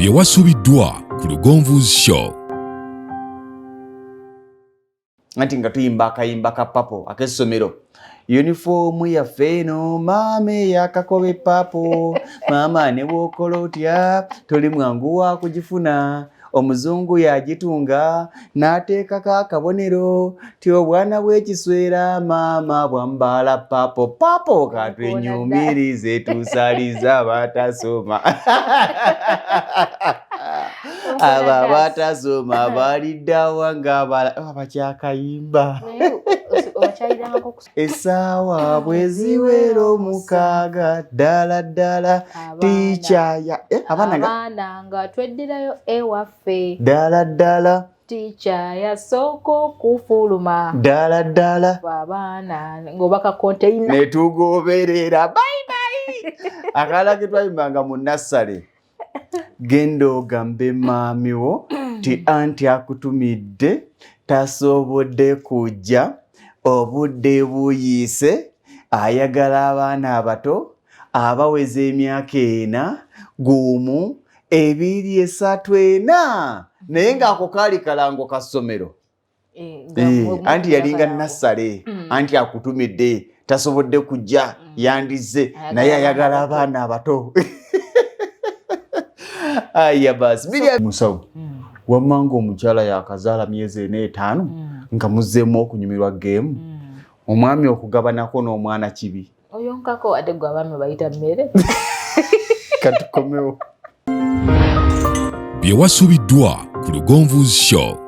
Byewasubidwa ku Lugonvu's Show. Anti nga tuyimba akayimba ka papo ak'essomero. Uniform yaffe eno maame yakakobe papo maama ne bw'okola otya toli mwangu wa kugifuna omuzungu yagitunga n'ateekako akabonero ti obwana bw'ekiswera maama bwambala papo papo katwenyumirize tusaliza abatasoma abo abatasoma baliddawa ng'abakyakayimba essaawa bwe ziwera omukaaga ddala ddala tiicha ya abaana nga tweddirayo ewaffe ddala ddala tiicha yasooka okufuluma ddala ddala abaana ng'obaka konteyina ne tugoberera bayibayi akalala ke twayimbanga mu nassale genda ogambe maamiwo ti anti akutumidde tasobodde kujja obudde buyiise ayagala abaana abato abaweza emyaka 4 gumu 2 3 4 naye ng'ako kaali kalango ka ssomero anti yalinga nassale anti akutumidde tasobodde kujja yandize naye ayagala abaana abato aya basi musawo wammanga omukyala yakazaala myezi 4 5 nga muzzeemu okunyumirwa geemu omwami okugabanako n'omwana kibi oyonkako ate gwe abaami bayita mmere katukomewo Byewasubidwa ku Lugonvu's Show.